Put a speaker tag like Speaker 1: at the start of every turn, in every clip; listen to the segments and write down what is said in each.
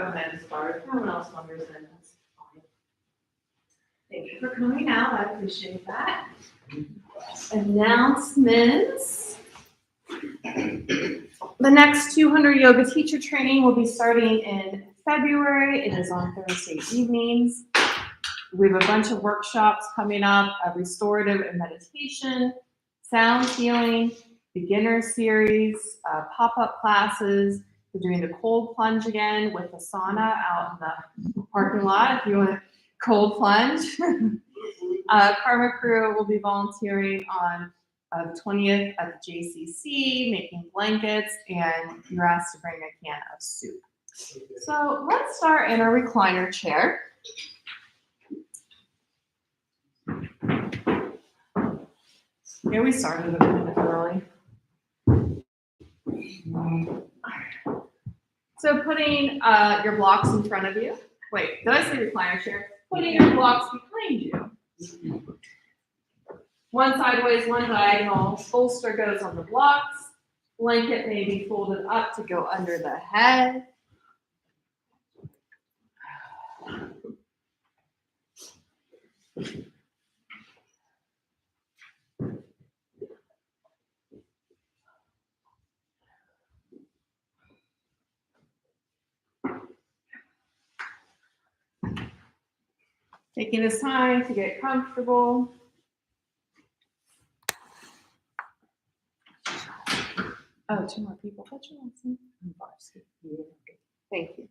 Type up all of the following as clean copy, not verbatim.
Speaker 1: go ahead and start. If no one else wonders, then that's fine. Thank you for coming out. I appreciate that. Announcements. The next 200 yoga teacher training will be starting in February. It is on Thursday evenings. We have a bunch of workshops coming up, a restorative and meditation, sound healing, beginner series, pop-up classes. We're doing the cold plunge again with the sauna out in the parking lot if you want a cold plunge. Karma Crew will be volunteering on the 20th at the JCC, making blankets, and you're asked to bring a can of soup. So let's start in a recliner chair. Yeah, we started a minute early. So putting your blocks in front of you. Wait, did I say recliner chair? Putting your blocks behind you. One sideways, one diagonal. Bolster goes on the blocks. Blanket may be folded up to go under the head. Taking this time to get comfortable. Oh, two more people. What's your last name? Thank you.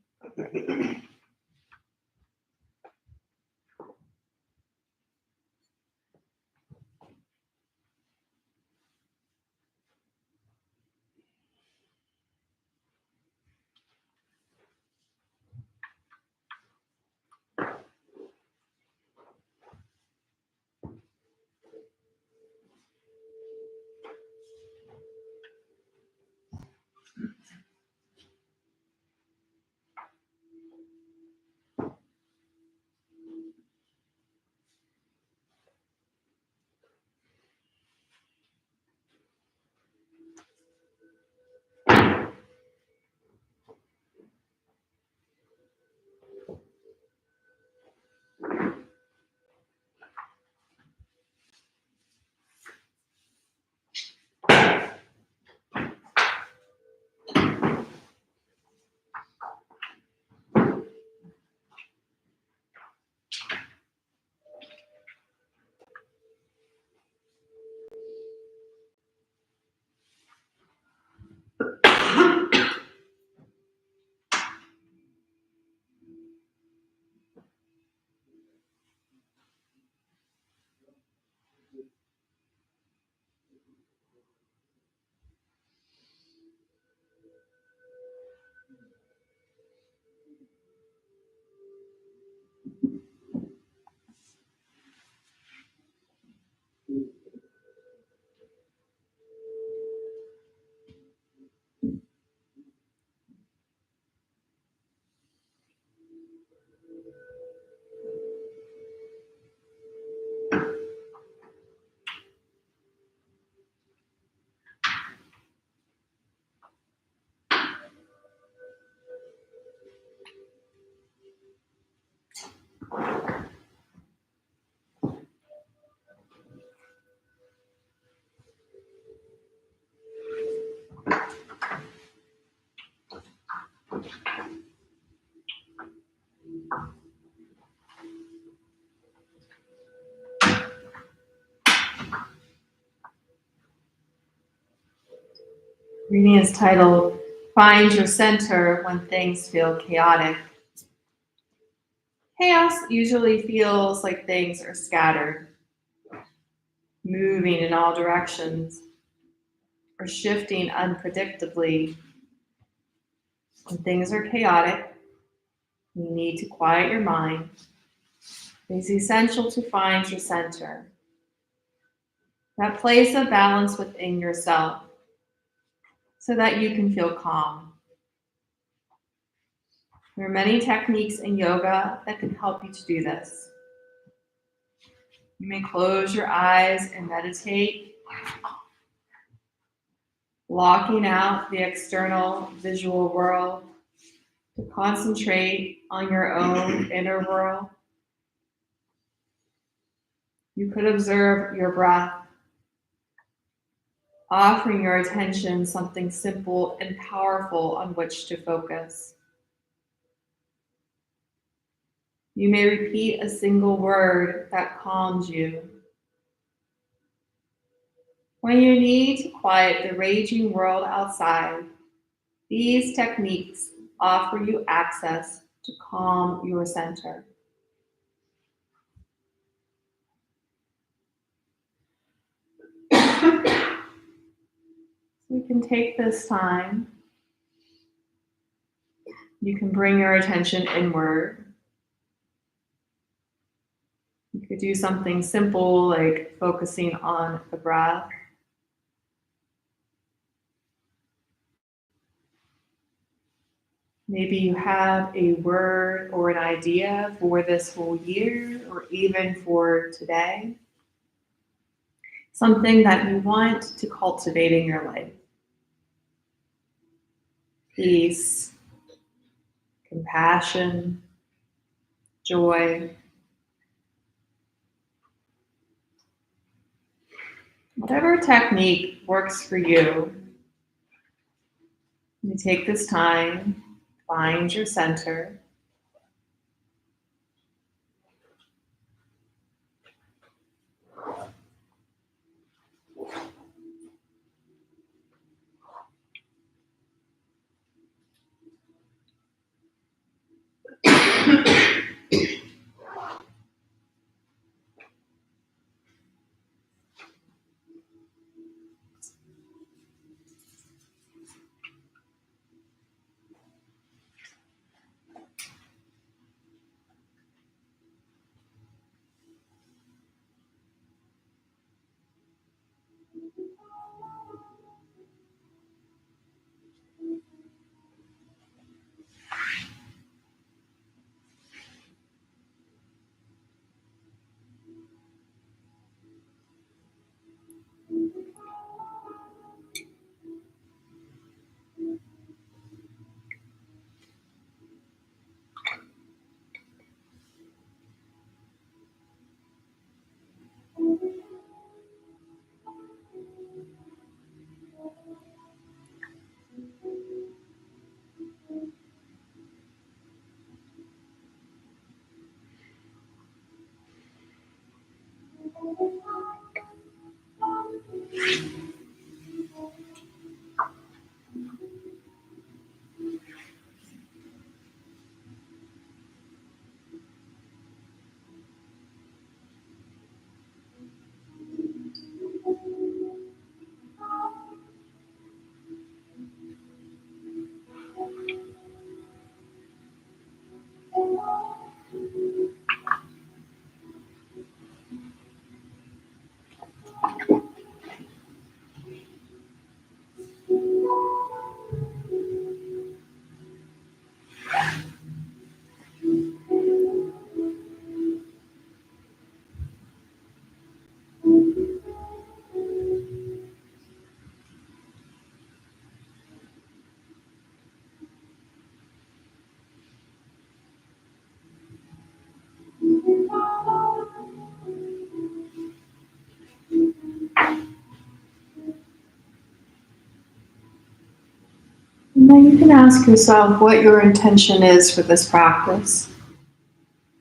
Speaker 1: Reading is titled, Find Your Center When Things Feel Chaotic. Chaos usually feels like things are scattered, moving in all directions, or shifting unpredictably. When things are chaotic, you need to quiet your mind. It is essential to find your center, that place of balance within yourself, so that you can feel calm. There are many techniques in yoga that can help you to do this. You may close your eyes and meditate, blocking out the external visual world, to concentrate on your own inner world. You could observe your breath, offering your attention something simple and powerful on which to focus. You may repeat a single word that calms you. When you need to quiet the raging world outside, these techniques offer you access to calm your center. We can take this time. You can bring your attention inward. You could do something simple like focusing on the breath. Maybe you have a word or an idea for this whole year or even for today. Something that you want to cultivate in your life. Peace, compassion, joy. Whatever technique works for you, you take this time, find your center. And then you can ask yourself what your intention is for this practice.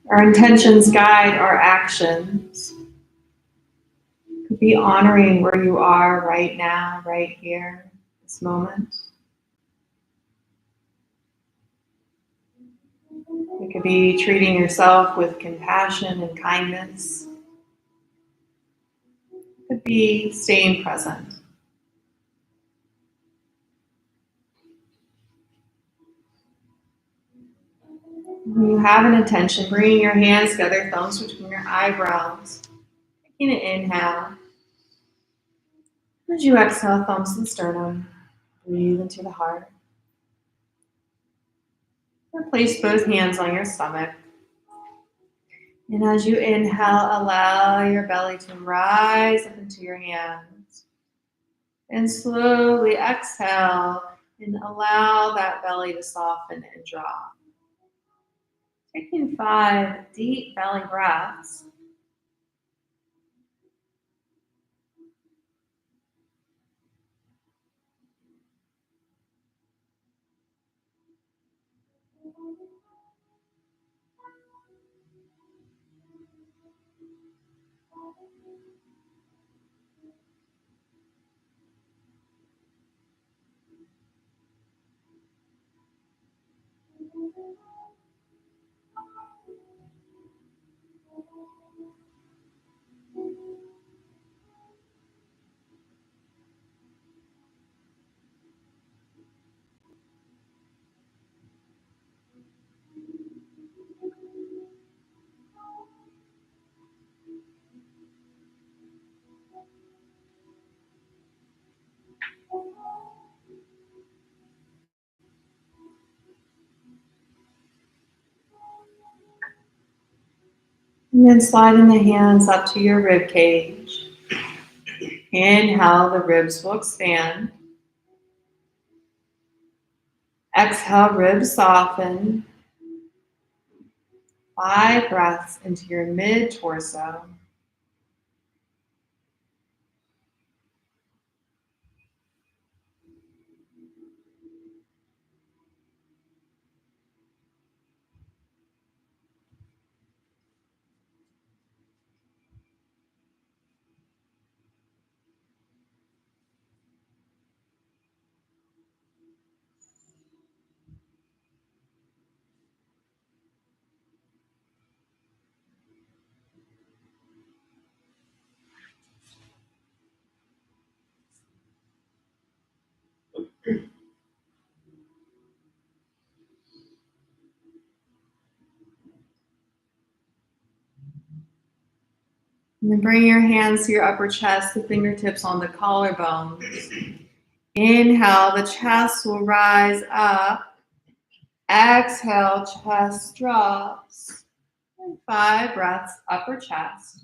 Speaker 1: Our intentions guide our actions. It could be honoring where you are right now, right here, this moment. It could be treating yourself with compassion and kindness. It could be staying present. When you have an intention, bringing your hands together, thumbs between your eyebrows. Taking an inhale. As you exhale, thumbs to the sternum. Breathe into the heart. And place both hands on your stomach. And as you inhale, allow your belly to rise up into your hands. And slowly exhale, And allow that belly to soften and drop. Taking 5 deep belly breaths. And then sliding the hands up to your rib cage. Inhale, the ribs will expand. Exhale, ribs soften. 5 breaths into your mid-torso. And then bring your hands to your upper chest, the fingertips on the collarbones. Inhale, the chest will rise up. Exhale, chest drops. And 5 breaths, upper chest.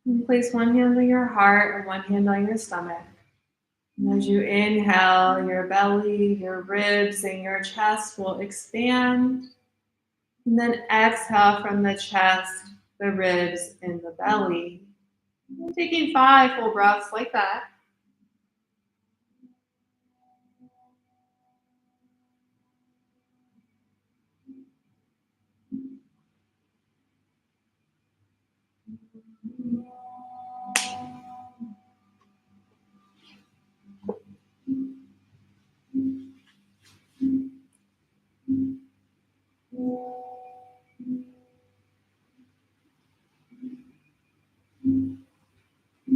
Speaker 1: And place one hand on your heart and one hand on your stomach. And as you inhale, your belly, your ribs, and your chest will expand. And then exhale from the chest, the ribs, and the belly. And taking 5 full breaths like that.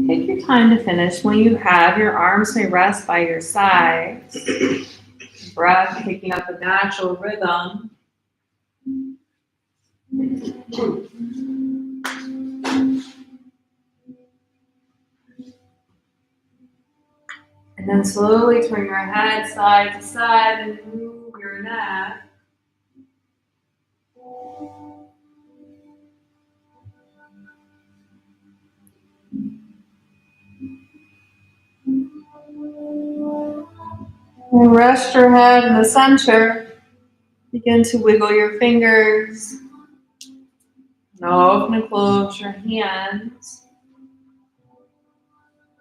Speaker 1: Take your time to finish. When you have, your arms may rest by your sides. Breath picking up a natural rhythm. And then slowly turn your head side to side and move your neck. And rest your head in the center. Begin to wiggle your fingers. Now open and close your hands.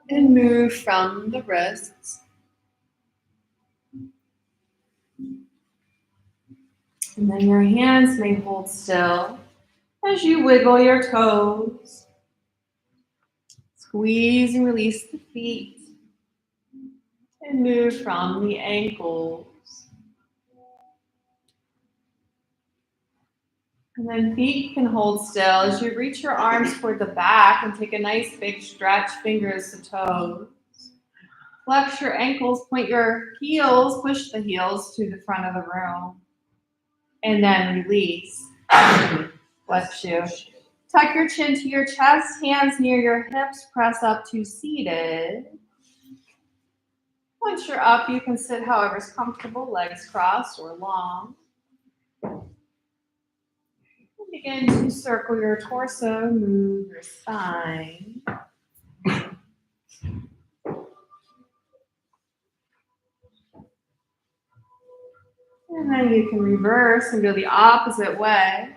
Speaker 1: And move from the wrists. And then your hands may hold still as you wiggle your toes. Squeeze and release the feet. And move from the ankles. And then feet can hold still as you reach your arms toward the back and take a nice big stretch, fingers to toes. Flex your ankles, point your heels, push the heels to the front of the room. And then release. Flex you. Tuck your chin to your chest, hands near your hips, press up to seated. Once you're up, you can sit however's comfortable, legs crossed or long. Begin to circle your torso, move your spine. And then you can reverse and go the opposite way.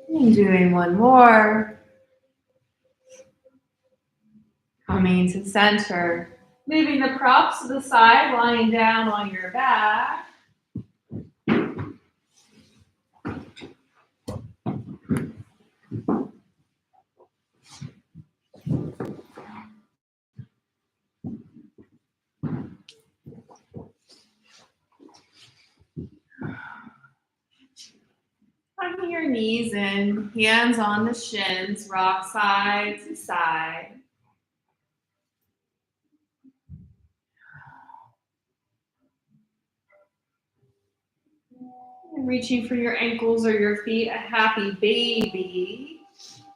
Speaker 1: And doing one more. Coming to center. Moving the props to the side, lying down on your back. Tucking your knees in, hands on the shins, rock side to side. And reaching for your ankles or your feet, a happy baby.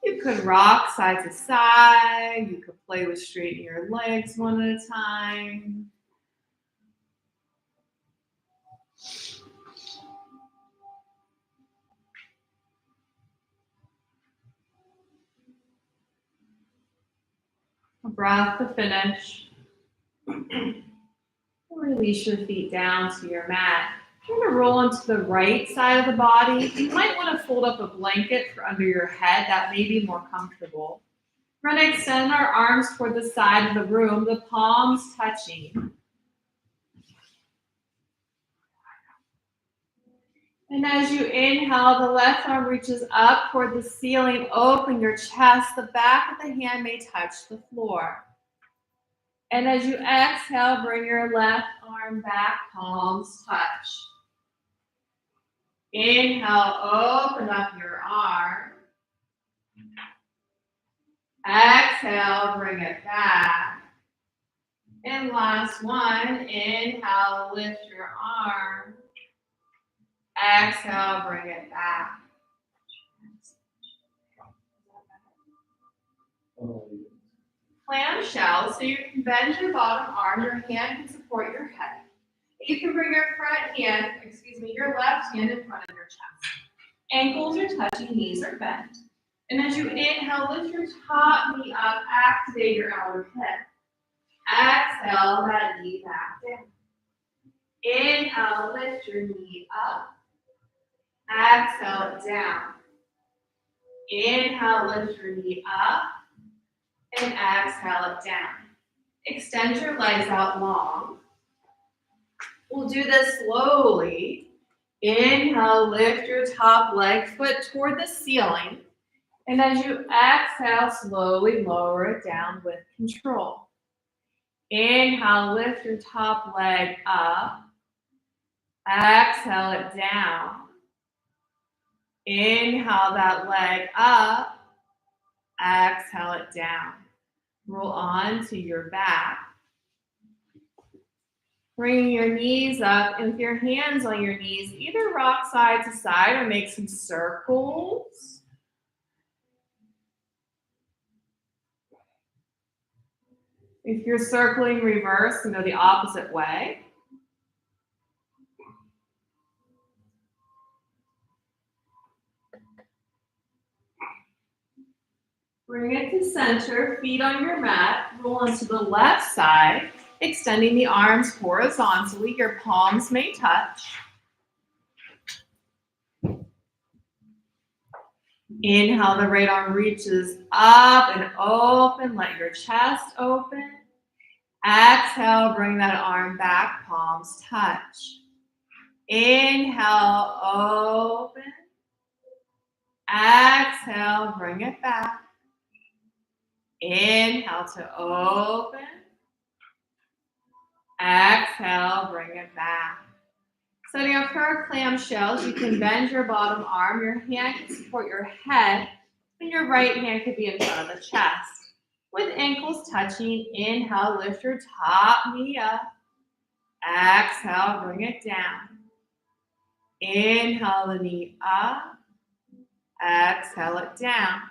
Speaker 1: You could rock side to side. You could play with straightening your legs one at a time. A breath to finish. Release your feet down to your mat. You're going to roll into the right side of the body. You might want to fold up a blanket for under your head. That may be more comfortable. We're going to extend our arms toward the side of the room, the palms touching. And as you inhale, the left arm reaches up toward the ceiling. Open your chest. The back of the hand may touch the floor. And as you exhale, bring your left arm back, palms touch. Inhale, open up your arm. Exhale, bring it back. And last one, inhale, lift your arm. Exhale, bring it back. Clamshell, so you can bend your bottom arm, your hand can support your head. You can bring your your left hand in front of your chest. Ankles are touching, knees are bent. And as you inhale, lift your top knee up, activate your outer hip. Exhale, that knee back down. Inhale, lift your knee up. Exhale it down. Inhale, lift your knee up. And exhale it down. Extend your legs out long. We'll do this slowly. Inhale, lift your top leg, foot toward the ceiling. And as you exhale, slowly lower it down with control. Inhale, lift your top leg up. Exhale it down. Inhale that leg up. Exhale it down. Roll on to your back. Bring your knees up, and with your hands on your knees, either rock side to side or make some circles. If you're circling, reverse and go the opposite way. Bring it to center, feet on your mat, roll onto the left side, extending the arms horizontally, your palms may touch. Inhale, the right arm reaches up and open, let your chest open. Exhale, bring that arm back, palms touch. Inhale, open. Exhale, bring it back. Inhale to open. Exhale, bring it back. Setting up for our clamshells, you can bend your bottom arm, your hand can support your head, and your right hand could be in front of the chest. With ankles touching, inhale, lift your top knee up. Exhale, bring it down. Inhale the knee up. Exhale it down.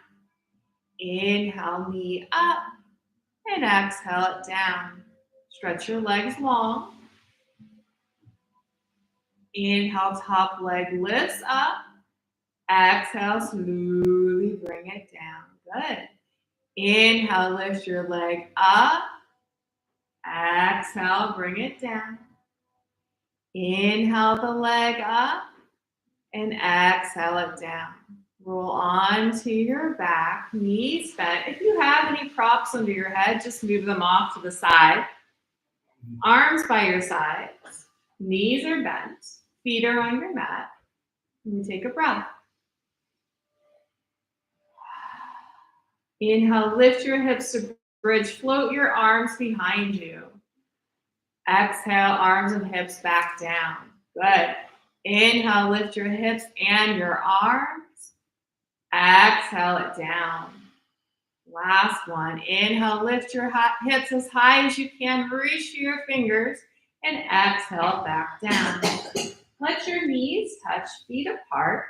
Speaker 1: Inhale, knee up. And exhale it down. Stretch your legs long. Inhale, top leg lifts up. Exhale, slowly bring it down. Good. Inhale, lift your leg up. Exhale, bring it down. Inhale the leg up and exhale it down. Roll onto your back, knees bent. If you have any props under your head, just move them off to the side. Arms by your sides. Knees are bent. Feet are on your mat. And take a breath. Inhale, lift your hips to bridge. Float your arms behind you. Exhale, arms and hips back down. Good. Inhale, lift your hips and your arms. Exhale it down. Last one. Inhale, lift your hips as high as you can. Reach for your fingers and exhale back down. Let your knees touch, feet apart.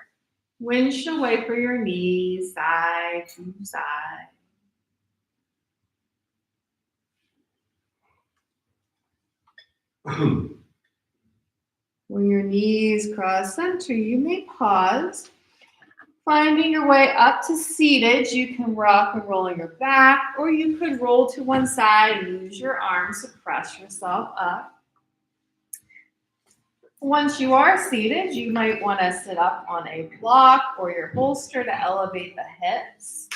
Speaker 1: Windshield away for your knees, side to side. When your knees cross center, you may pause. Finding your way up to seated, you can rock and roll on your back, or you could roll to one side and use your arms to press yourself up. Once you are seated, you might want to sit up on a block or your bolster to elevate the hips.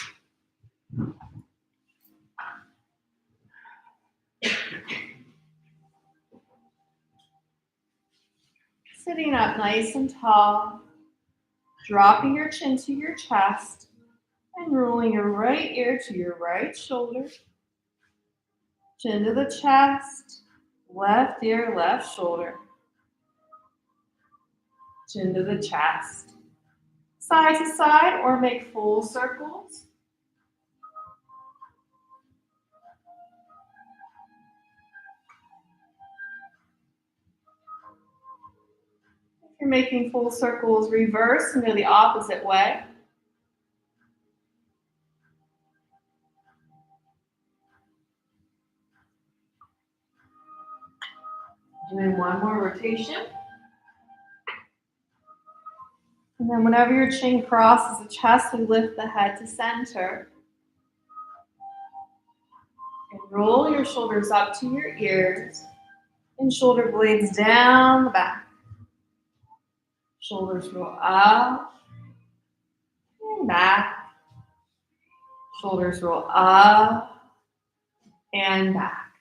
Speaker 1: Sitting up nice and tall, dropping your chin to your chest and rolling your right ear to your right shoulder. Chin to the chest, left ear, left shoulder. Chin to the chest. Side to side or make full circles. If you're making full circles, reverse and go the opposite way. Doing one more rotation. And then whenever your chin crosses the chest, we lift the head to center. And roll your shoulders up to your ears and shoulder blades down the back. Shoulders roll up and back. Shoulders roll up and back.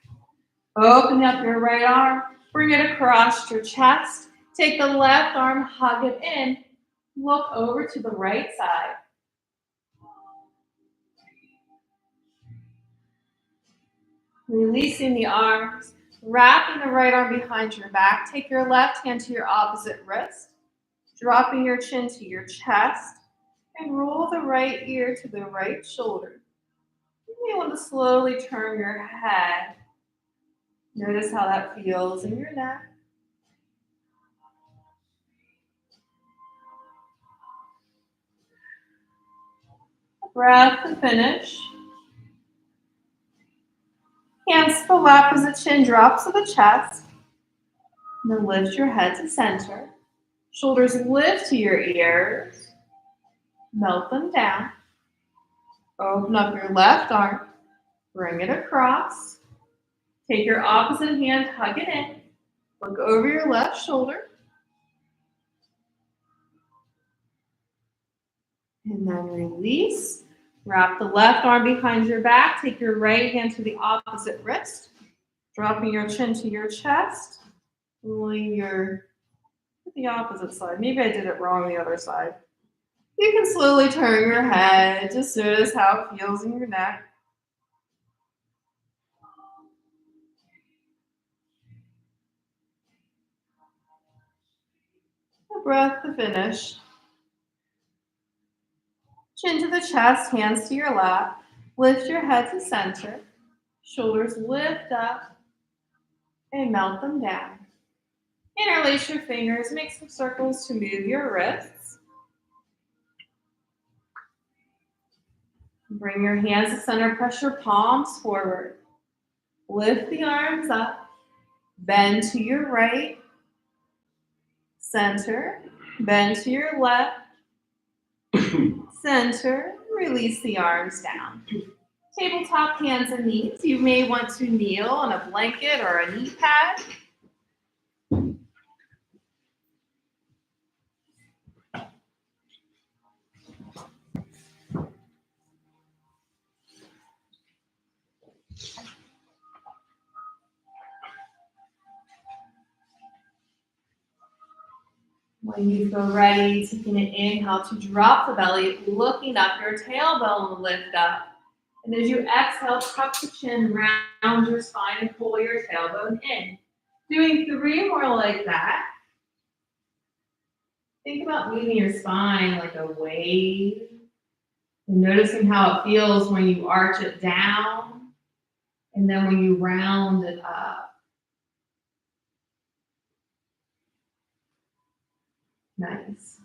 Speaker 1: Open up your right arm. Bring it across your chest. Take the left arm, hug it in. Look over to the right side. Releasing the arms. Wrapping the right arm behind your back. Take your left hand to your opposite wrist. Dropping your chin to your chest. And roll the right ear to the right shoulder. You may want to slowly turn your head. Notice how that feels in your neck. Breath to finish. Hands to the lap as the chin drops to the chest. And then lift your head to center. Shoulders lift to your ears. Melt them down. Open up your left arm. Bring it across. Take your opposite hand, hug it in. Look over your left shoulder. And then release. Wrap the left arm behind your back. Take your right hand to the opposite wrist. Dropping your chin to your chest. Rolling to the opposite side. Maybe I did it wrong the other side. You can slowly turn your head. Just notice how it feels in your neck. A breath to finish. Chin to the chest, hands to your lap. Lift your head to center. Shoulders lift up and melt them down. Interlace your fingers, make some circles to move your wrists. Bring your hands to center, press your palms forward. Lift the arms up, bend to your right, center, bend to your left, center, release the arms down. Tabletop hands and knees. You may want to kneel on a blanket or a knee pad. When you feel ready, taking an inhale to drop the belly, looking up, your tailbone will lift up. And as you exhale, tuck the chin, round your spine, and pull your tailbone in. Doing 3 more like that. Think about moving your spine like a wave. And noticing how it feels when you arch it down. And then when you round it up. Nice.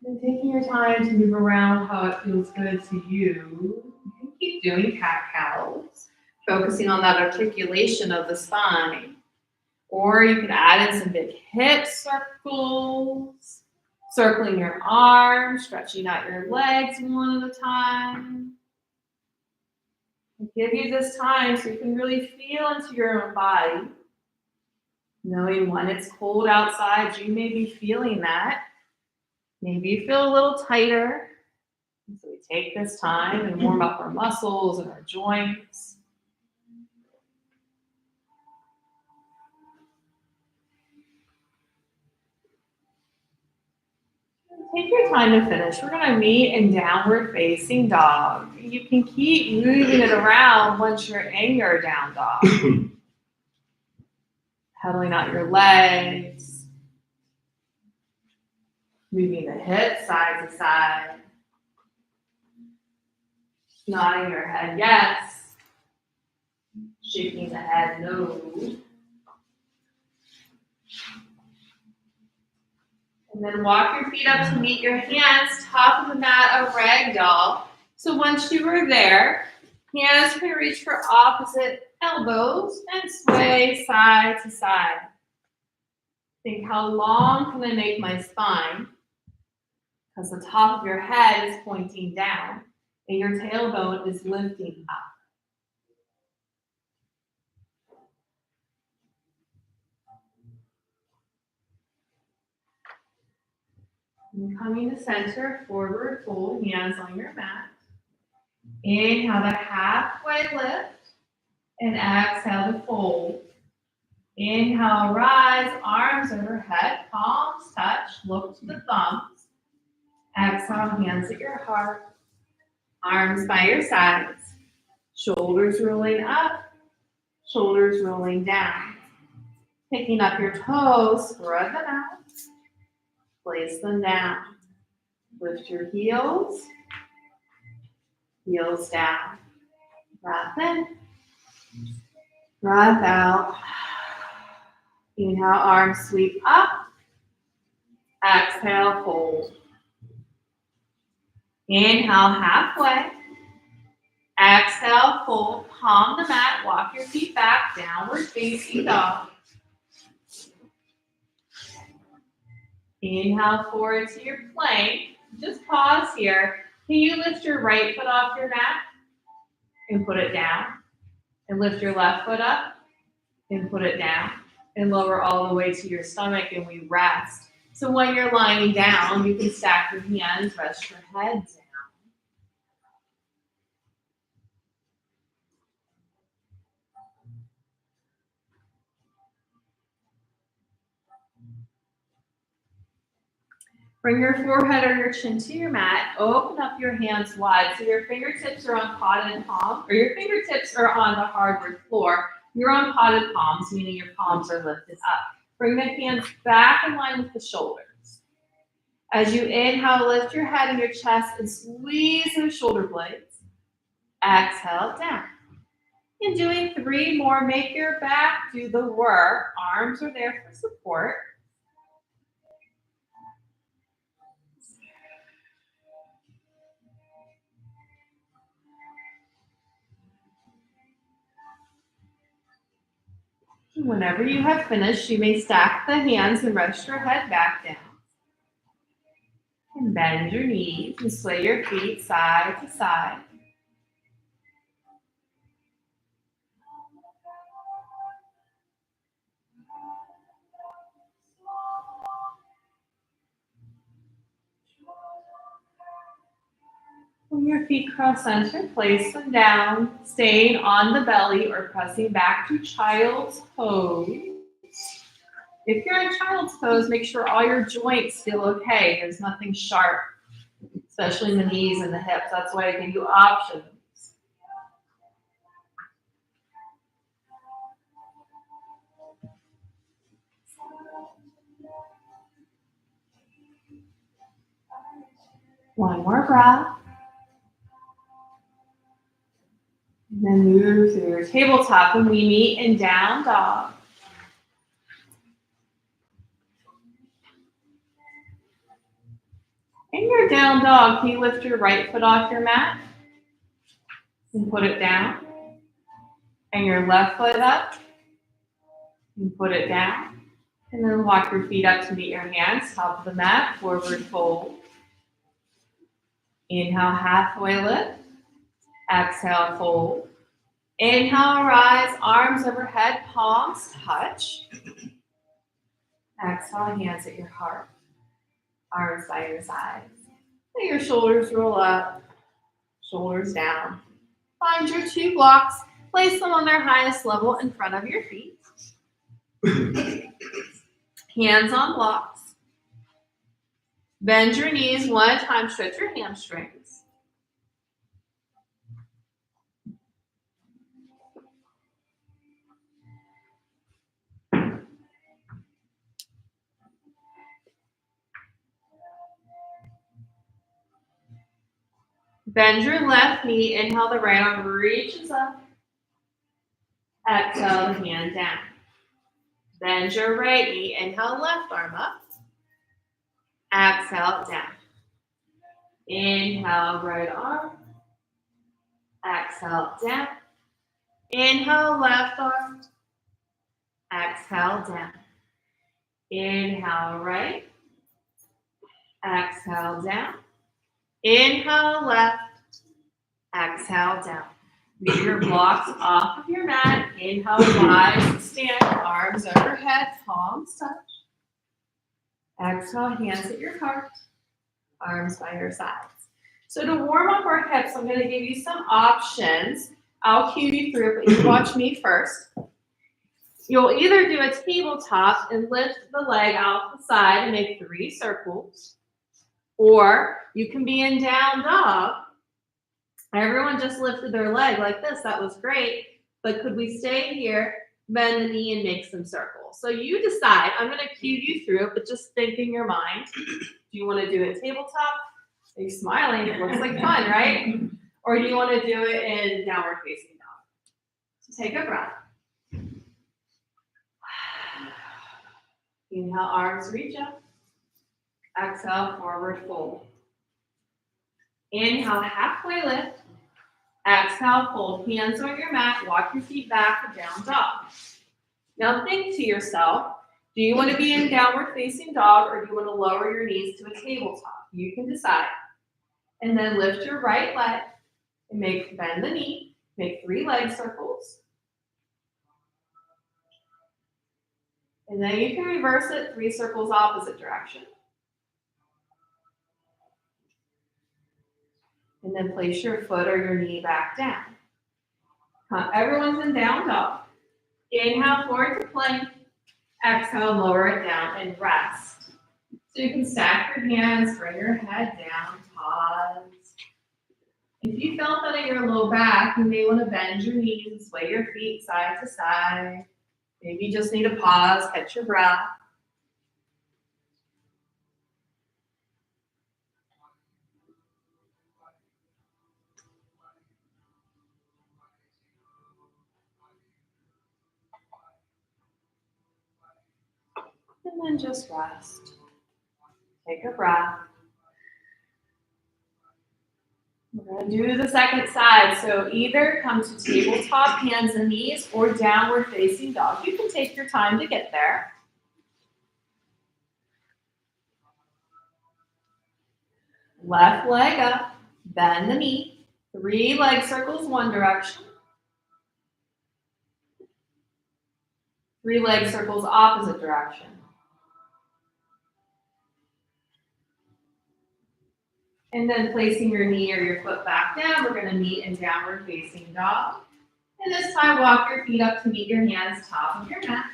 Speaker 1: And taking your time to move around how it feels good to you. You can keep doing cat-cows, focusing on that articulation of the spine. Or you can add in some big hip circles, circling your arms, stretching out your legs one at a time. Give you this time so you can really feel into your own body. Knowing when it's cold outside, you may be feeling that. Maybe you feel a little tighter. So we take this time and warm up our muscles and our joints. Take your time to finish. We're going to meet in downward facing dog. You can keep moving it around once you're in your down dog. Pedaling out your legs. Moving the hips side to side. Nodding your head yes. Shaking the head no. And then walk your feet up to meet your hands, top of the mat, a ragdoll. So once you are there, hands can reach for opposite elbows and sway side to side. Think, how long can I make my spine? Because the top of your head is pointing down and your tailbone is lifting up. And coming to center, forward fold, hands on your mat. Inhale to halfway lift and exhale to fold. Inhale, rise, arms overhead, palms touch, look to the thumbs. Exhale, hands at your heart, arms by your sides, shoulders rolling up, shoulders rolling down. Picking up your toes, spread them out, place them down. Lift your heels, heels down. Breath in, breath out. Inhale, arms sweep up. Exhale, fold. Inhale, halfway. Exhale, fold. Palm the mat. Walk your feet back. Downward facing dog. Inhale forward to your plank. Just pause here. Can you lift your right foot off your mat and put it down? And lift your left foot up and put it down. And lower all the way to your stomach, and we rest. So when you're lying down, you can stack your hands, rest your head down. Bring your forehead or your chin to your mat. Open up your hands wide so your fingertips are on potted palm, or your fingertips are on the hardwood floor. You're on potted palms, meaning your palms are lifted up. Bring the hands back in line with the shoulders. As you inhale, lift your head and your chest and squeeze those shoulder blades. Exhale it down. And doing 3 more, make your back do the work. Arms are there for support. Whenever you have finished, you may stack the hands and rest your head back down. And bend your knees and sway your feet side to side. When your feet cross center, place them down, staying on the belly or pressing back to child's pose. If you're in child's pose, make sure all your joints feel okay. There's nothing sharp, especially in the knees and the hips. That's why I give you options. One more breath. And then move through your tabletop and we meet in down dog. In your down dog, can you lift your right foot off your mat and put it down? And your left foot up and put it down. And then walk your feet up to meet your hands, top of the mat, forward fold. Inhale, halfway lift. Exhale, fold. Inhale, rise, arms overhead, palms touch. Exhale, hands at your heart, arms by your sides. Let your shoulders roll up, shoulders down. Find your 2 blocks, place them on their highest level in front of your feet. Hands on blocks. Bend your knees one at a time, stretch your hamstrings. Bend your left knee, inhale, the right arm reaches up. Exhale, the hand down. Bend your right knee, inhale, left arm up. Exhale, down. Inhale, right arm. Exhale, down. Inhale, left arm. Exhale, down. Inhale, right. Exhale, down. Inhale, left. Exhale, down. Get your blocks off of your mat. Inhale, rise, stand, arms overhead, palms touch. Exhale, hands at your heart, arms by your sides. So to warm up our hips, I'm going to give you some options. I'll cue you through, but you watch me first. You'll either do a tabletop and lift the leg out the side and make 3 circles, or you can be in down dog. Everyone just lifted their leg like this. That was great. But could we stay here, bend the knee, and make some circles? So you decide. I'm going to cue you through, but just think in your mind. Do you want to do it tabletop? Are you smiling? It looks like fun, right? Or do you want to do it in downward facing dog? So take a breath. Inhale, arms reach up. Exhale, forward fold. Inhale, halfway lift. Exhale, fold. Hands on your mat. Walk your feet back, down dog. Now think to yourself, do you want to be in downward facing dog or do you want to lower your knees to a tabletop? You can decide. And then lift your right leg and bend the knee. Make 3 leg circles. And then you can reverse it, 3 circles opposite direction. And then place your foot or your knee back down. Everyone's in down dog. Inhale forward to plank. Exhale, lower it down and rest. So you can stack your hands, bring your head down, pause. If you felt that in your low back, you may want to bend your knees, sway your feet side to side. Maybe you just need to pause, catch your breath. And then just rest. Take a breath. We're going to do the second side. So either come to tabletop, hands and knees, or downward facing dog. You can take your time to get there. Left leg up, bend the knee. 3 leg circles one direction. 3 leg circles opposite direction. And then placing your knee or your foot back down, we're going to meet in downward facing dog. And this time, walk your feet up to meet your hands top of your mat.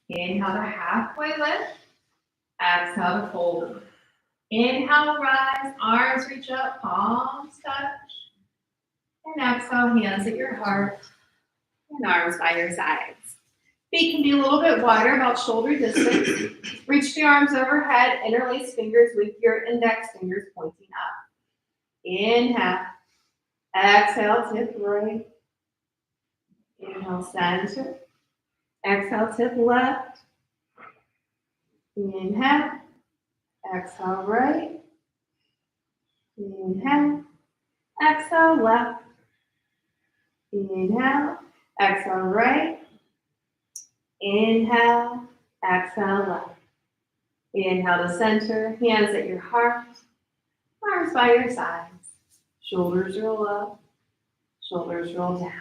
Speaker 1: Inhale to halfway lift. Exhale to fold. Inhale, rise, arms reach up, palms touch. And exhale, hands at your heart and arms by your sides. Feet can be a little bit wider, about shoulder distance. Reach the arms overhead, interlace fingers with your index fingers pointing up. Inhale. Exhale, tip right. Inhale, center. Exhale, tip left. Inhale. Exhale, right. Inhale. Exhale, left. Inhale. Exhale, right. Inhale. Exhale, left. Inhale to center. Hands at your heart. Arms by your sides. Shoulders roll up. Shoulders roll down.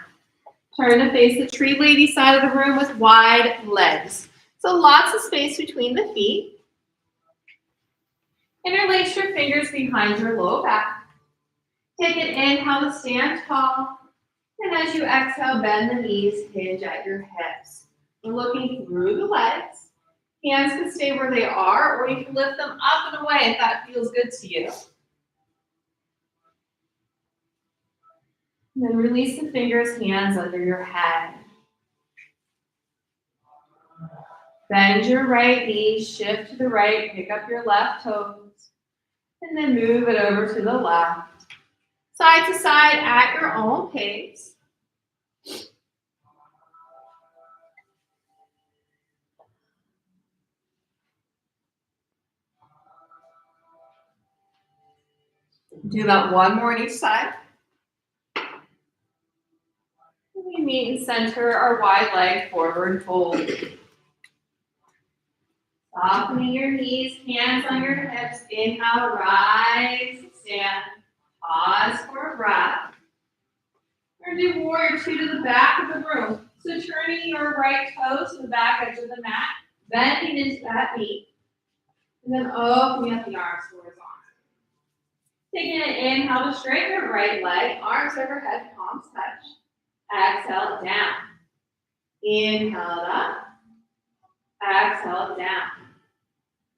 Speaker 1: Turn to face the tree lady side of the room with wide legs. So lots of space between the feet. Interlace your fingers behind your low back. Take an inhale to stand tall. And as you exhale, bend the knees, hinge at your hips. We're looking through the legs. Hands can stay where they are, or you can lift them up and away if that feels good to you. And then release the fingers, hands under your head. Bend your right knee, shift to the right, pick up your left toes, and then move it over to the left. Side to side at your own pace. Do that one more on each side. We meet and center our wide leg forward fold. Softening your knees, hands on your hips. Inhale, rise, stand. Pause for a breath. We're going to do warrior 2 to the back of the room. So turning your right toes to the back edge of the mat, bending into that knee, and then opening up the arms horizontally. Taking an inhale to straighten your right leg, arms overhead, palms touch. Exhale down. Inhale it up. Exhale it down.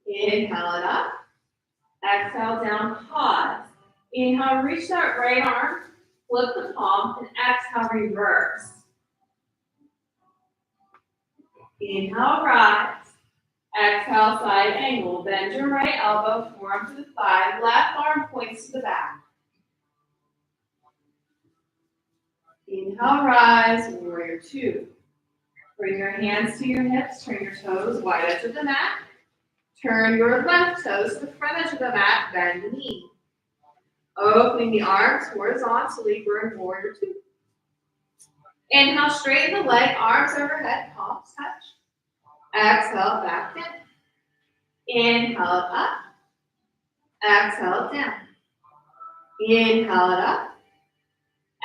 Speaker 1: Inhale it up. Exhale down. Pause. Inhale, reach that right arm. Flip the palm and exhale, reverse. Inhale, rise. Exhale, side angle. Bend your right elbow, forearm to the thigh. Left arm points to the back. Inhale, rise, warrior 2. Bring your hands to your hips, turn your toes wide edge of the mat. Turn your left toes to the front edge of the mat, bend the knee. Opening the arms horizontally, we're in warrior 2. Inhale, straighten the leg, arms overhead, palms touch. Exhale, back down. Inhale up. Exhale down. Inhale it up.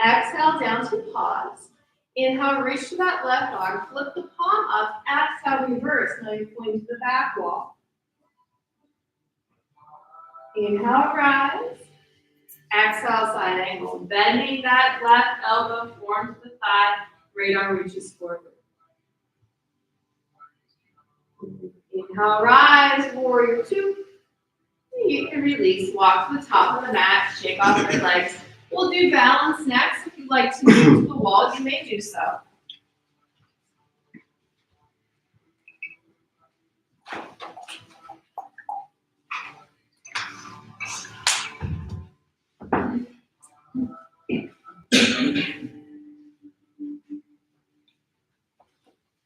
Speaker 1: Exhale down to pause. Inhale, reach to that left arm, flip the palm up, exhale, reverse. Now you're pointing to the back wall. Inhale, rise. Exhale, side angle. Bending that left elbow, forearm to the thigh, right arm reaches forward. Inhale, rise, warrior two. You can release, walk to the top of the mat, shake off your legs. We'll do balance next. If you'd like to move to the wall, you may do so.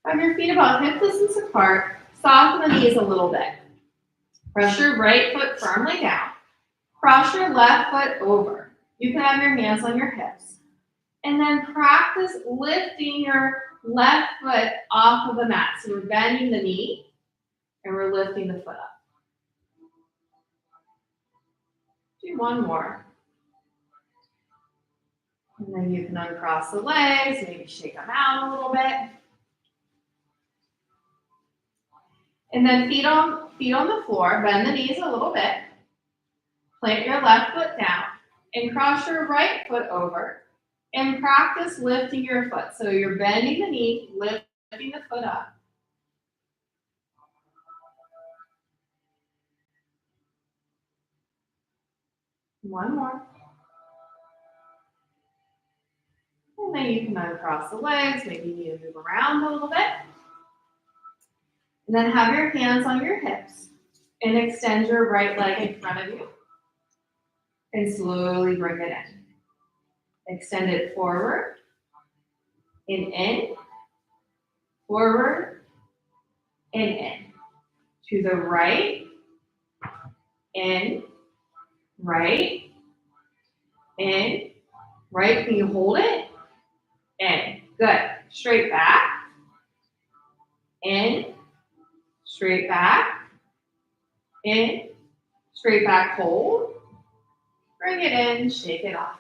Speaker 1: Have your feet about hip distance apart. Soften the knees a little bit. Press your right foot firmly down. Cross your left foot over. You can have your hands on your hips. And then practice lifting your left foot off of the mat. So we're bending the knee and we're lifting the foot up. Do one more. And then you can uncross the legs, maybe shake them out a little bit. And then feet on the floor, bend the knees a little bit. Plant your left foot down and cross your right foot over and practice lifting your foot. So you're bending the knee, lifting the foot up. One more. And then you can uncross the legs, maybe you need to move around a little bit. And then have your hands on your hips and extend your right leg in front of you. And slowly bring it in. Extend it forward and in, forward and in. To the right, in, right, in, right. Can you hold it? In. Good. Straight back, in, straight back, in, straight back, hold. Bring it in, shake it off.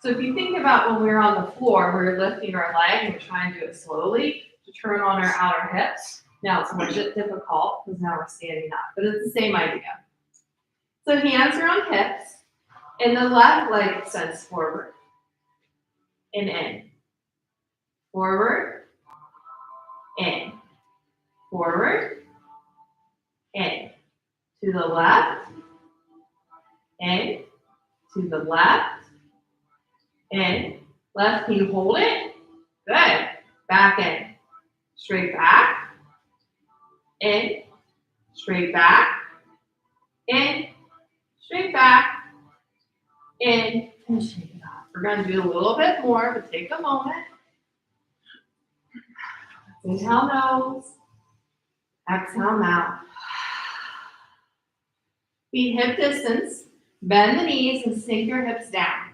Speaker 1: So if you think about when we were on the floor, we were lifting our leg and we're trying to do it slowly to turn on our outer hips. Now it's more difficult because now we're standing up, but it's the same idea. So hands are on hips and the left leg extends forward and in. Forward, in. Forward, in. To the left, in. To the left, in. Left, can you hold it? Good. Back in. Straight back, in. Straight back, in. Straight back, in. And shake it off. We're going to do a little bit more, but take a moment. Inhale nose, exhale mouth. Feet hip distance. Bend the knees and sink your hips down.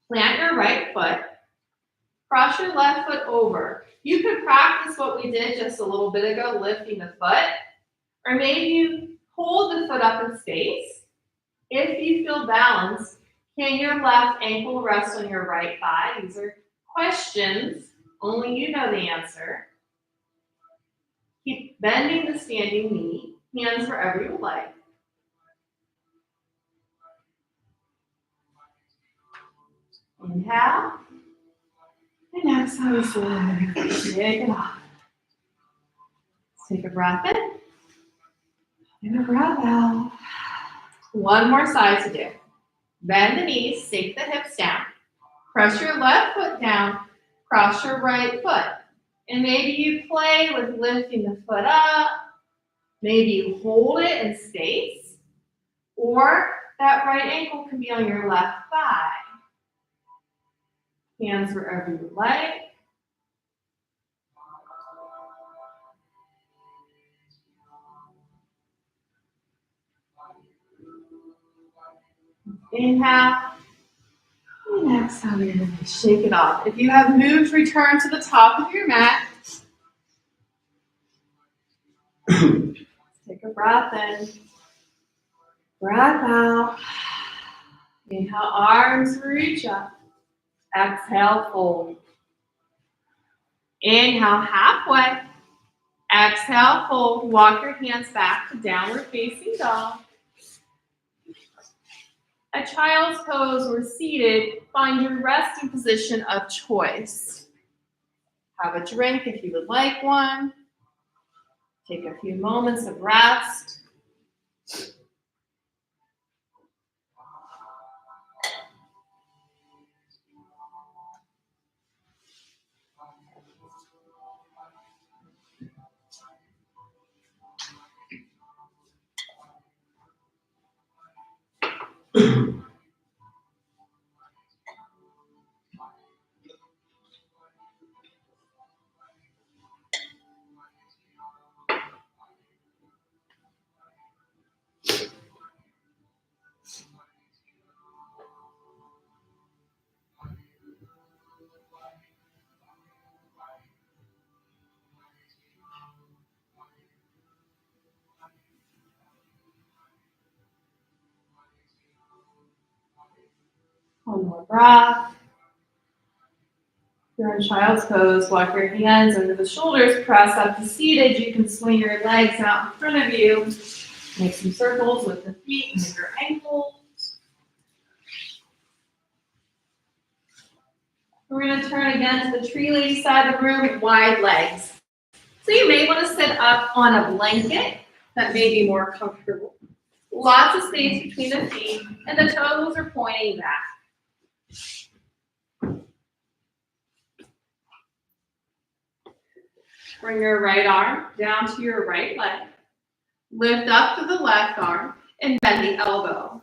Speaker 1: Plant your right foot. Cross your left foot over. You could practice what we did just a little bit ago, lifting the foot. Or maybe you hold the foot up in space. If you feel balanced, can your left ankle rest on your right thigh? These are questions. Only you know the answer. Keep bending the standing knee. Hands wherever you like. Inhale. And exhale, slowly shake it off. Take a breath in. And a breath out. One more side to do. Bend the knees, sink the hips down. Press your left foot down. Cross your right foot. And maybe you play with lifting the foot up. Maybe you hold it in space. Or that right ankle can be on your left thigh. Hands wherever you like. Inhale. And exhale, you're going to shake it off. If you have moved, return to the top of your mat. Take a breath in. Breath out. Inhale, arms reach up. Exhale, fold. Inhale, halfway. Exhale, fold. Walk your hands back to downward facing dog. At child's pose or seated, find your resting position of choice. Have a drink if you would like one. Take a few moments of rest. One more breath. You're in child's pose. Walk your hands under the shoulders. Press up to seated. You can swing your legs out in front of you. Make some circles with the feet and your ankles. We're going to turn again to the tree lady side of the room. Wide legs. So you may want to sit up on a blanket. That may be more comfortable. Lots of space between the feet, and the toes are pointing back. Bring your right arm down to your right leg. Lift up to the left arm and bend the elbow.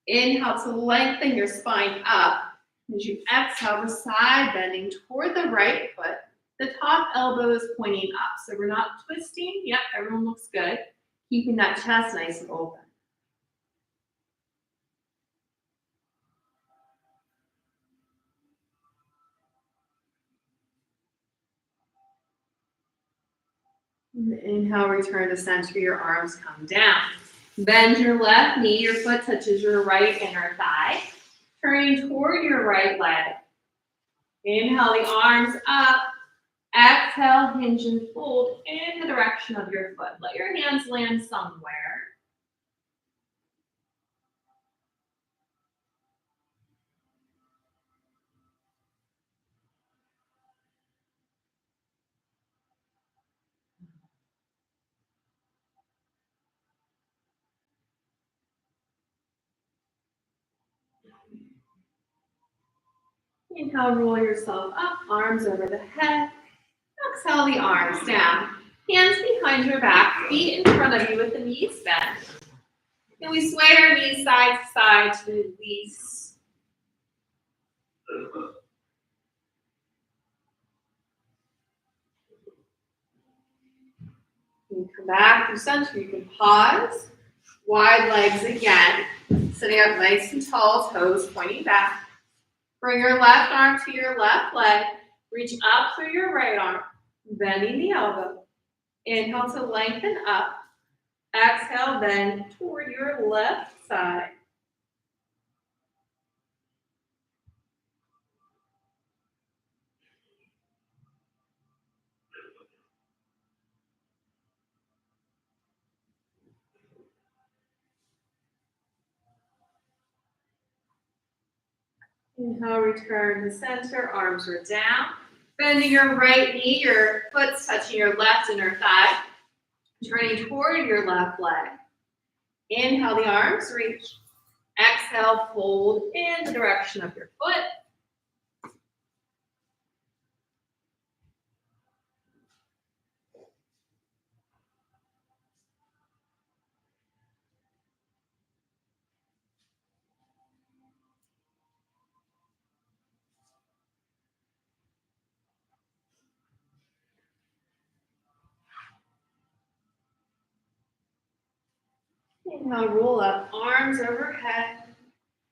Speaker 1: Inhale to lengthen your spine up. As you exhale, the side bending toward the right foot. The top elbow is pointing up, so we're not twisting. Yep, everyone looks good. Keeping that chest nice and open. Inhale, return to center. Your arms come down. Bend your left knee. Your foot touches your right inner thigh. Turning toward your right leg. Inhale the arms up. Exhale, hinge and fold in the direction of your foot. Let your hands land somewhere. Inhale, roll yourself up, arms over the head. Exhale the arms down. Hands behind your back, feet in front of you with the knees bent. And we sway our knees side to side to release. You come back to center. You can pause. Wide legs again. Sitting up nice and tall, toes pointing back. Bring your left arm to your left leg. Reach up through your right arm, bending the elbow. Inhale to lengthen up. Exhale, bend toward your left side. Inhale, return to center, arms are down. Bending your right knee, your foot's touching your left inner thigh. Turning toward your left leg. Inhale, the arms reach. Exhale, fold in the direction of your foot. Inhale, roll up, arms overhead.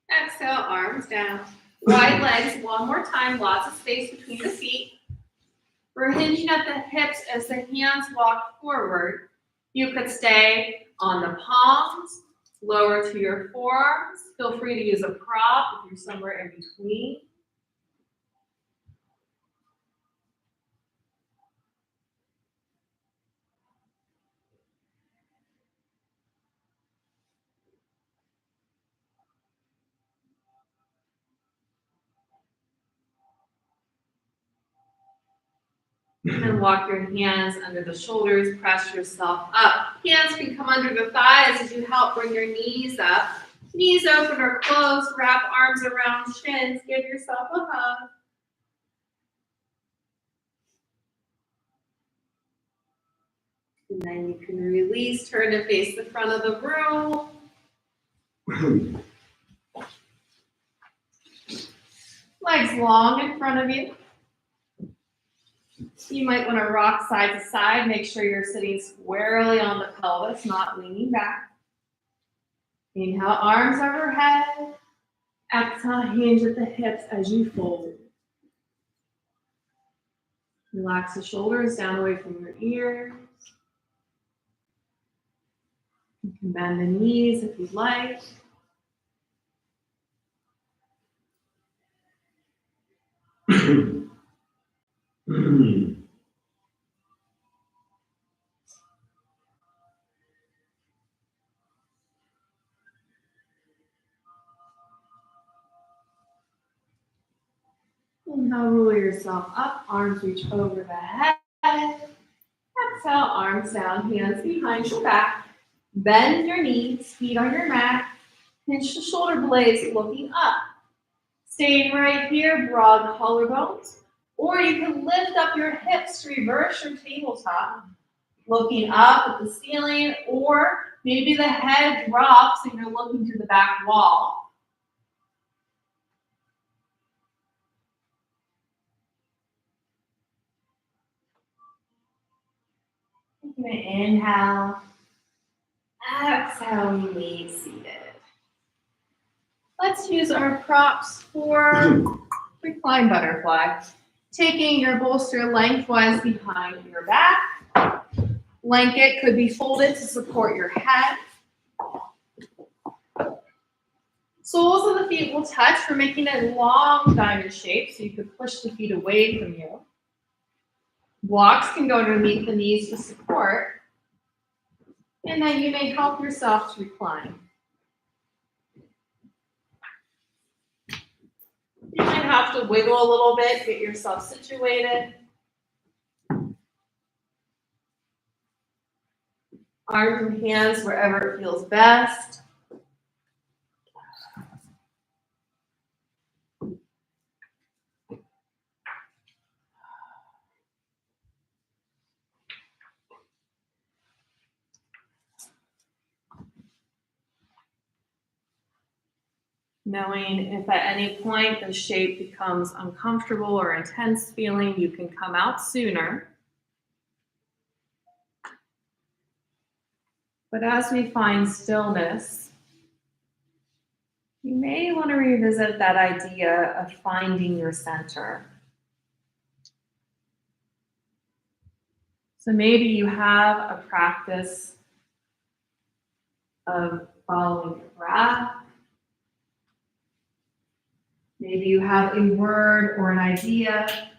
Speaker 1: Exhale, arms down. Wide legs, one more time, lots of space between the feet. We're hinging at the hips as the hands walk forward. You could stay on the palms, lower to your forearms. Feel free to use a prop if you're somewhere in between. And then walk your hands under the shoulders, press yourself up. Hands can come under the thighs as you help bring your knees up. Knees open or closed, wrap arms around shins, give yourself a hug. And then you can release, turn to face the front of the room. Legs long in front of you. You might want to rock side to side. Make sure you're sitting squarely on the pelvis, not leaning back. Inhale, arms overhead. Exhale, hinge at the hips as you fold. Relax the shoulders down away from your ears. You can bend the knees if you'd like. Inhale, roll yourself up, arms reach over the head. Exhale, arms down, hands behind your back. Bend your knees, feet on your mat. Pinch the shoulder blades looking up. Staying right here, broad collarbones. Or you can lift up your hips to reverse your tabletop. Looking up at the ceiling, or maybe the head drops and you're looking to the back wall. You're going to inhale. Exhale, release seated. Let's use our props for recline butterfly. Taking your bolster lengthwise behind your back. Blanket could be folded to support your head. Soles of the feet will touch. We're making a long diamond shape, so you could push the feet away from you. Blocks can go underneath the knees for support. And then you may help yourself to recline. You might have to wiggle a little bit, get yourself situated. Arms and hands wherever it feels best. Knowing if at any point the shape becomes uncomfortable or intense feeling, you can come out sooner. But as we find stillness, you may want to revisit that idea of finding your center. So maybe you have a practice of following your breath. Maybe you have a word or an idea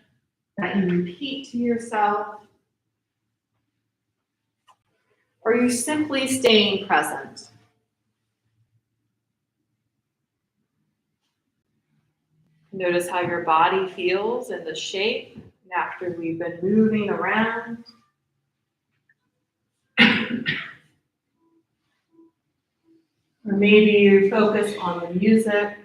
Speaker 1: that you repeat to yourself. Or you're simply staying present. Notice how your body feels in the shape after we've been moving around. Or maybe you focus on the music,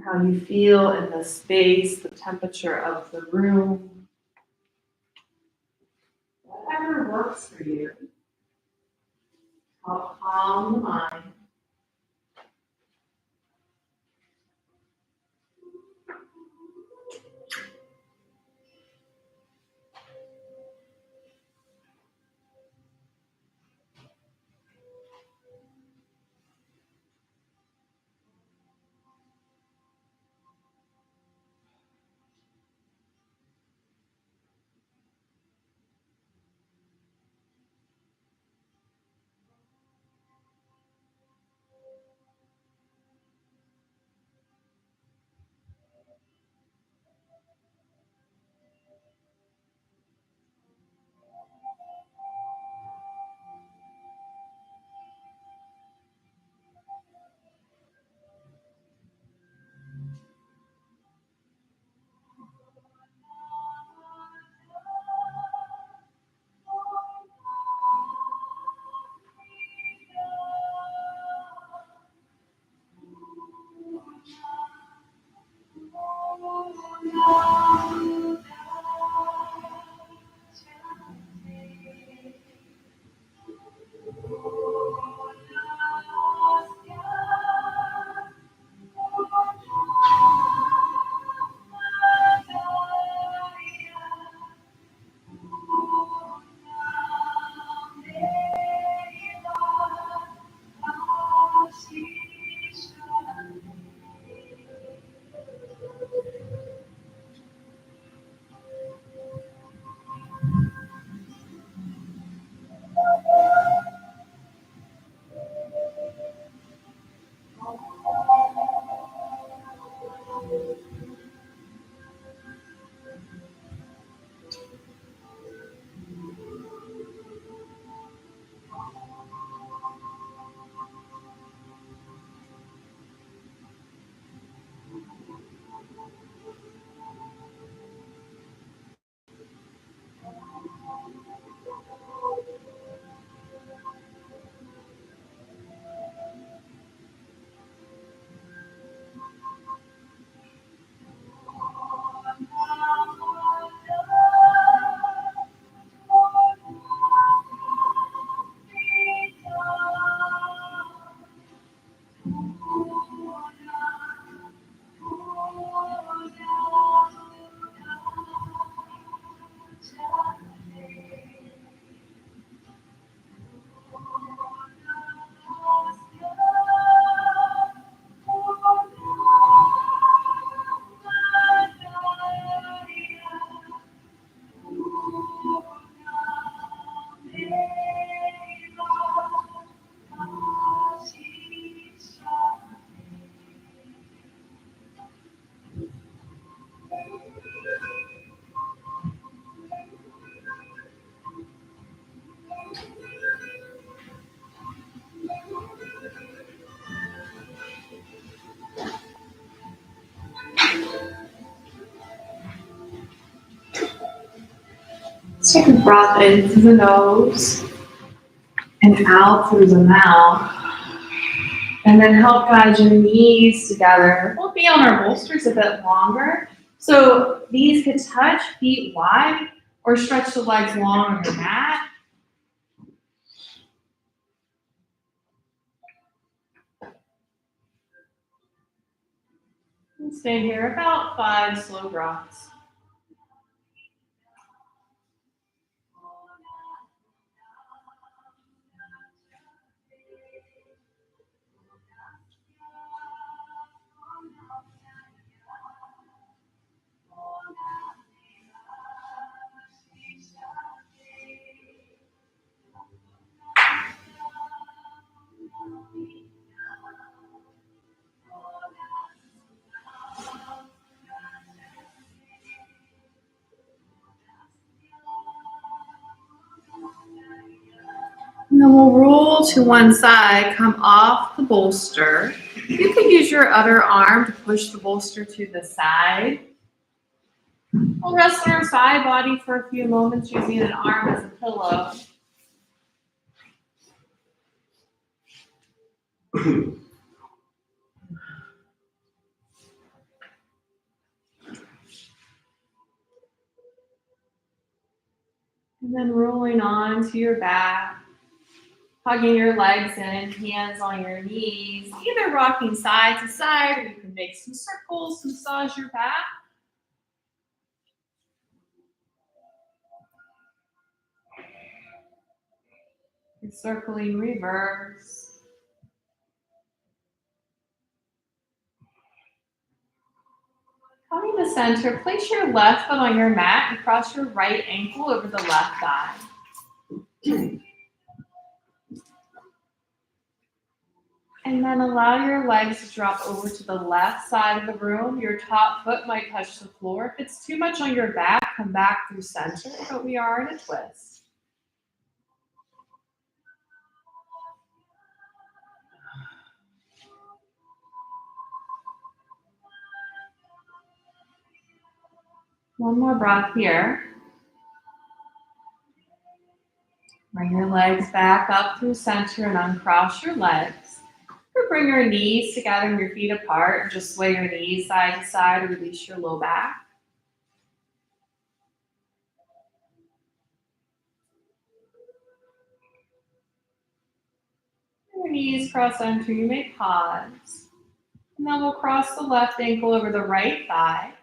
Speaker 1: how you feel in the space, the temperature of the room. Whatever works for you. Help calm the mind. Take a breath in through the nose and out through the mouth. And then help guide your knees together. We'll be on our bolsters a bit longer. So these could touch feet wide or stretch the legs long on your mat. And stay here about 5 slow breaths. And then we'll roll to one side, come off the bolster. You could use your other arm to push the bolster to the side. We'll rest on our side body for a few moments using an arm as a pillow. And then rolling on to your back, hugging your legs in, hands on your knees, either rocking side to side, or you can make some circles to massage your back. And circling reverse. Coming to center, place your left foot on your mat and cross your right ankle over the left thigh. And then allow your legs to drop over to the left side of the room. Your top foot might touch the floor. If it's too much on your back, come back through center, but we are in a twist. One more breath here. Bring your legs back up through center and uncross your legs. Or bring your knees together and your feet apart. And just sway your knees side to side to release your low back. Your knees cross center, you may pause. And then we'll cross the left ankle over the right thigh.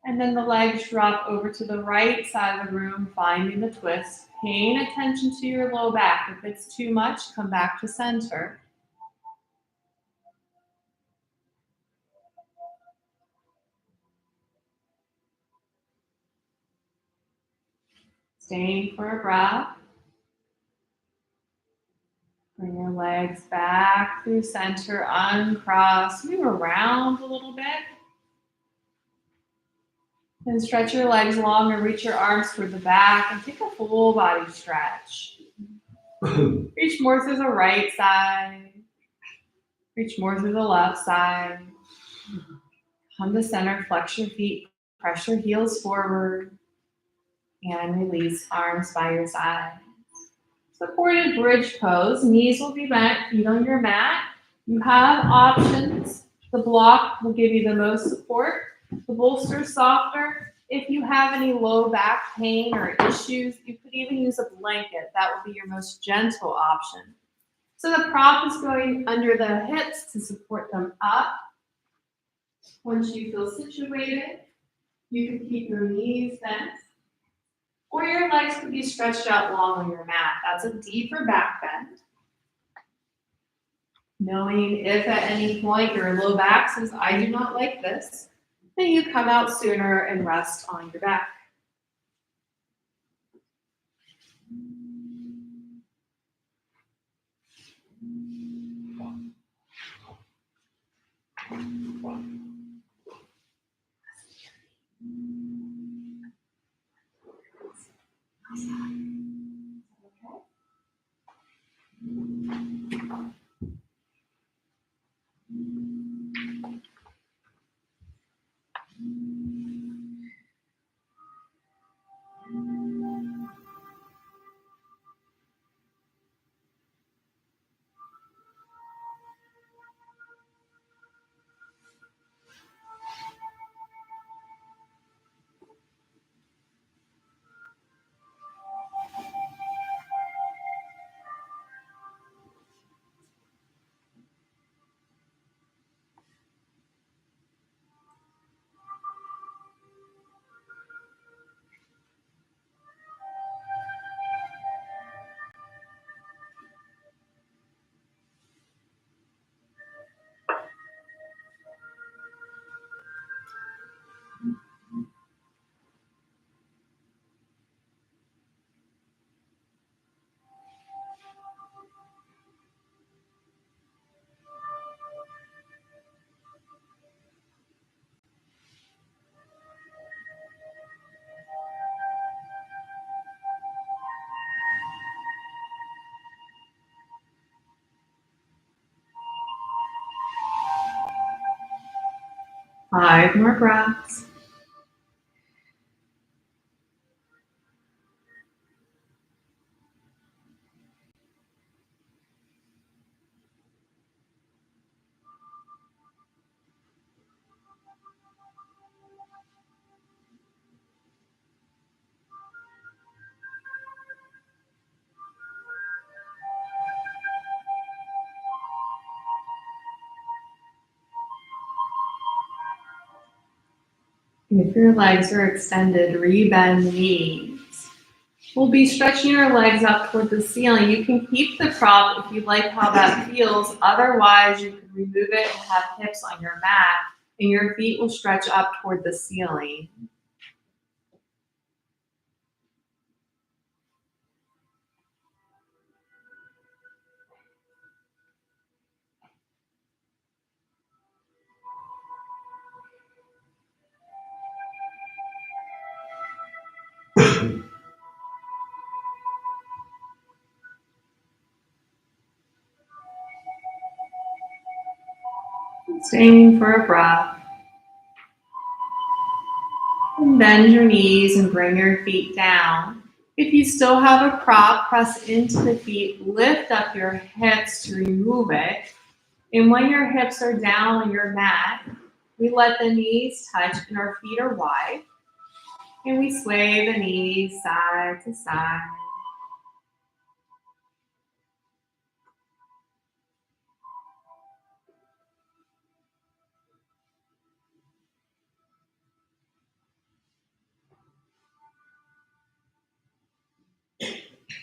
Speaker 1: And then the legs drop over to the right side of the room, finding the twist. Paying attention to your low back. If it's too much, come back to center. Staying for a breath. Bring your legs back through center, uncross, move around a little bit. Then stretch your legs long and reach your arms toward the back and take a full body stretch. Reach more through the right side. Reach more through the left side. Come to center, flex your feet, press your heels forward, and release arms by your side. Supported bridge pose, knees will be bent, feet on your mat. You have options. The block will give you the most support. The bolster softer. If you have any low back pain or issues, you could even use a blanket. That will be your most gentle option. So the prop is going under the hips to support them up. Once you feel situated, you can keep your knees bent, or your legs could be stretched out long on your mat. That's a deeper back bend. Knowing if at any point your low back says, I do not like this, then you come out sooner and rest on your back. 5 more breaths. If your legs are extended, rebend the knees. We'll be stretching your legs up toward the ceiling. You can keep the prop if you like how that feels. Otherwise, you can remove it and have hips on your mat, and your feet will stretch up toward the ceiling. Staying for a breath. And bend your knees and bring your feet down. If you still have a prop, press into the feet, lift up your hips to remove it. And when your hips are down on your mat, we let the knees touch and our feet are wide. And we sway the knees side to side.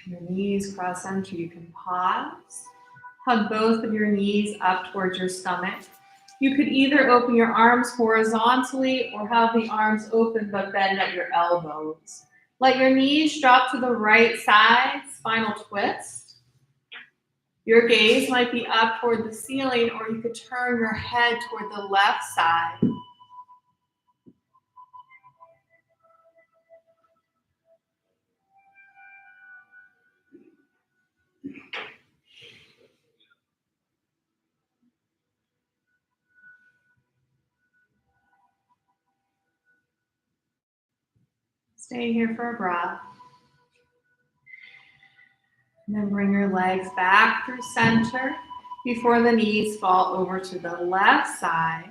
Speaker 1: Your knees cross center, you can pause. Hug both of your knees up towards your stomach. You could either open your arms horizontally or have the arms open but bend at your elbows. Let your knees drop to the right side, spinal twist. Your gaze might be up toward the ceiling, or you could turn your head toward the left side. Stay here for a breath. And then bring your legs back through center before the knees fall over to the left side.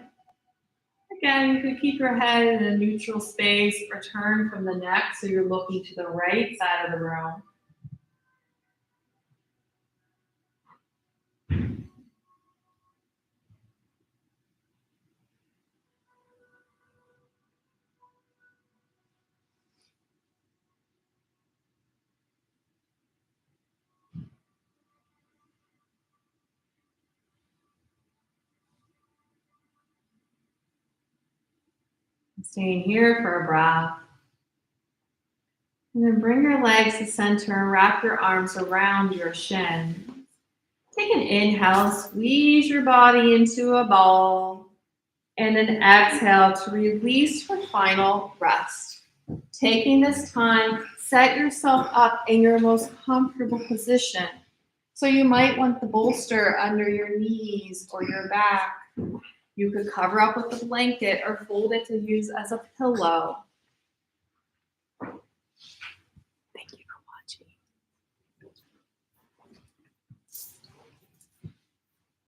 Speaker 1: Again, you could keep your head in a neutral space or turn from the neck so you're looking to the right side of the room. Staying here for a breath. And then bring your legs to center and wrap your arms around your shins. Take an inhale, squeeze your body into a ball, and an exhale to release for final rest. Taking this time, set yourself up in your most comfortable position. So you might want the bolster under your knees or your back. You could cover up with a blanket or fold it to use as a pillow.